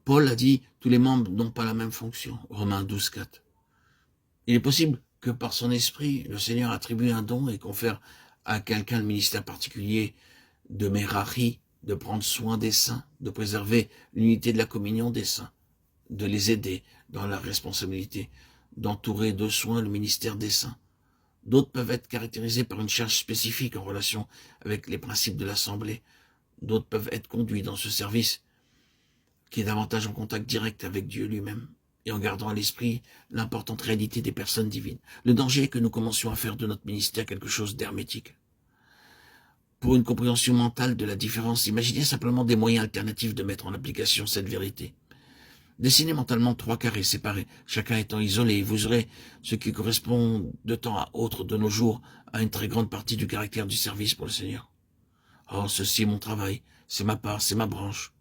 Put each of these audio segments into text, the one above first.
Paul a dit, tous les membres n'ont pas la même fonction. Romains 12, 4. Il est possible que par son esprit, le Seigneur attribue un don et confère à quelqu'un le ministère particulier de Mérari, de prendre soin des saints, de préserver l'unité de la communion des saints, de les aider dans leur responsabilité, d'entourer de soins le ministère des saints. D'autres peuvent être caractérisés par une charge spécifique en relation avec les principes de l'Assemblée. D'autres peuvent être conduits dans ce service qui est davantage en contact direct avec Dieu lui-même et en gardant à l'esprit l'importante réalité des personnes divines. Le danger est que nous commencions à faire de notre ministère quelque chose d'hermétique. Pour une compréhension mentale de la différence, imaginez simplement des moyens alternatifs de mettre en application cette vérité. Dessinez mentalement 3 carrés séparés, chacun étant isolé, et vous aurez ce qui correspond de temps à autre de nos jours à une très grande partie du caractère du service pour le Seigneur. Oh, ceci est mon travail, c'est ma part, c'est ma branche.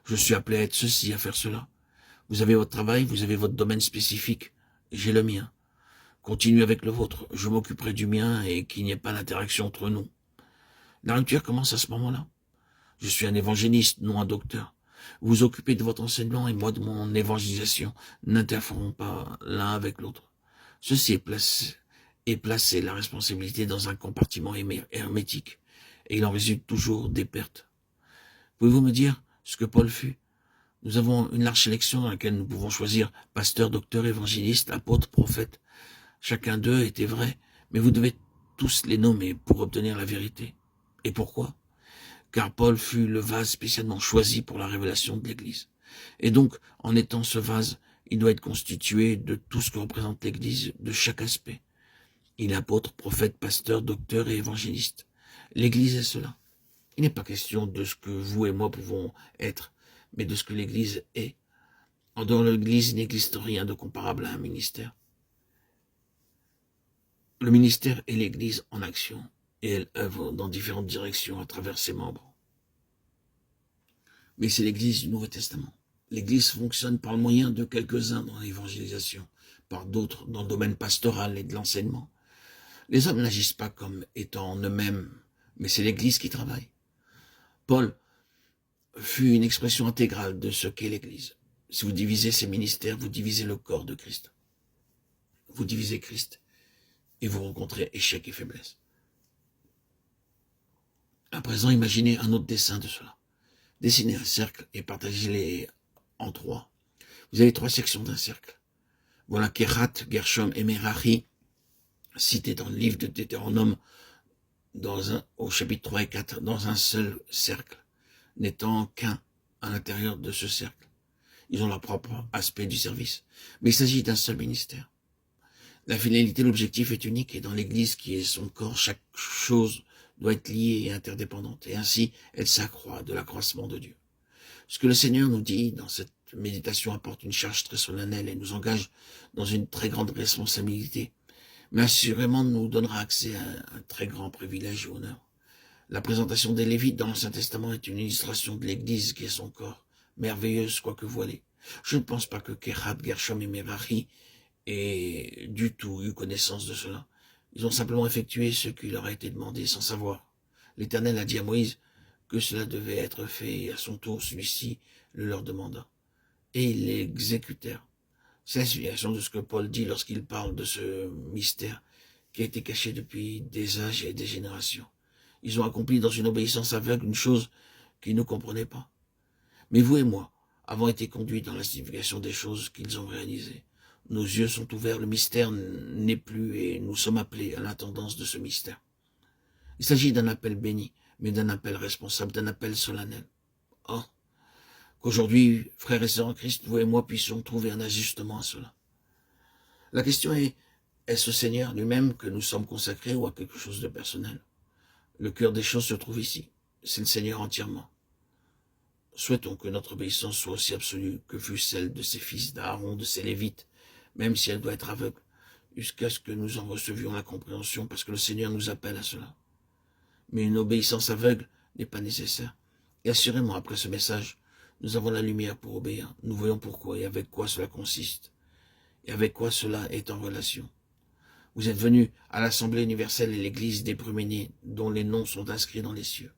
Je suis appelé à être ceci, à faire cela. Vous avez votre travail, vous avez votre domaine spécifique, j'ai le mien. Continuez avec le vôtre, je m'occuperai du mien et qu'il n'y ait pas d'interaction entre nous. La rupture commence à ce moment-là. Je suis un évangéliste, non un docteur. Vous vous occupez de votre enseignement et moi de mon évangélisation. N'interférons pas l'un avec l'autre. Ceci est placer la responsabilité dans un compartiment hermétique, et il en résulte toujours des pertes. Pouvez-vous me dire ce que Paul fut? Nous avons une large sélection dans laquelle nous pouvons choisir pasteur, docteur, évangéliste, apôtre, prophète. Chacun d'eux était vrai, mais vous devez tous les nommer pour obtenir la vérité. Et pourquoi? Car Paul fut le vase spécialement choisi pour la révélation de l'Église. Et donc, en étant ce vase, il doit être constitué de tout ce que représente l'Église, de chaque aspect. Il est apôtre, prophète, pasteur, docteur et évangéliste. L'Église est cela. Il n'est pas question de ce que vous et moi pouvons être, mais de ce que l'Église est. En dehors de l'Église, il n'existe rien de comparable à un ministère. Le ministère est l'Église en action, et elle œuvre dans différentes directions à travers ses membres. Mais c'est l'Église du Nouveau Testament. L'Église fonctionne par le moyen de quelques-uns dans l'évangélisation, par d'autres dans le domaine pastoral et de l'enseignement. Les hommes n'agissent pas comme étant en eux-mêmes, mais c'est l'Église qui travaille. Paul fut une expression intégrale de ce qu'est l'Église. Si vous divisez ces ministères, vous divisez le corps de Christ. Vous divisez Christ et vous rencontrez échec et faiblesse. À présent, imaginez un autre dessin de cela. Dessinez un cercle et partagez-les en 3. Vous avez 3 sections d'un cercle. Voilà Kehat, Gershom et Merari, cités dans le livre de Deutéronome au chapitre 3 et 4, dans un seul cercle, n'étant qu'un à l'intérieur de ce cercle. Ils ont leur propre aspect du service. Mais il s'agit d'un seul ministère. La finalité, l'objectif est unique et dans l'Église qui est son corps, chaque chose doit être liée et interdépendante. Et ainsi, elle s'accroît de l'accroissement de Dieu. Ce que le Seigneur nous dit dans cette méditation apporte une charge très solennelle et nous engage dans une très grande responsabilité. Mais assurément nous donnera accès à un très grand privilège et honneur. La présentation des Lévites dans l'Ancien Testament est une illustration de l'Église qui est son corps, merveilleuse quoique voilée. Je ne pense pas que Kehat, Gershom et Merari aient du tout eu connaissance de cela. Ils ont simplement effectué ce qui leur a été demandé sans savoir. L'Éternel a dit à Moïse que cela devait être fait et à son tour celui-ci le leur demanda. Et ils l'exécutèrent. C'est la signification de ce que Paul dit lorsqu'il parle de ce mystère qui a été caché depuis des âges et des générations. Ils ont accompli dans une obéissance aveugle une chose qu'ils ne comprenaient pas. Mais vous et moi avons été conduits dans la signification des choses qu'ils ont réalisées. Nos yeux sont ouverts, le mystère n'est plus et nous sommes appelés à l'intendance de ce mystère. Il s'agit d'un appel béni, mais d'un appel responsable, d'un appel solennel. Oh, qu'aujourd'hui, frères et sœurs en Christ, vous et moi puissions trouver un ajustement à cela. La question est-ce au Seigneur lui-même que nous sommes consacrés ou à quelque chose de personnel? Le cœur des choses se trouve ici, c'est le Seigneur entièrement. Souhaitons que notre obéissance soit aussi absolue que fut celle de ses fils d'Aaron, de ses Lévites, même si elle doit être aveugle, jusqu'à ce que nous en recevions la compréhension, parce que le Seigneur nous appelle à cela. Mais une obéissance aveugle n'est pas nécessaire. Et assurément, après ce message, nous avons la lumière pour obéir. Nous voyons pourquoi et avec quoi cela consiste, et avec quoi cela est en relation. Vous êtes venus à l'Assemblée universelle et l'Église des Pruméniens, dont les noms sont inscrits dans les cieux.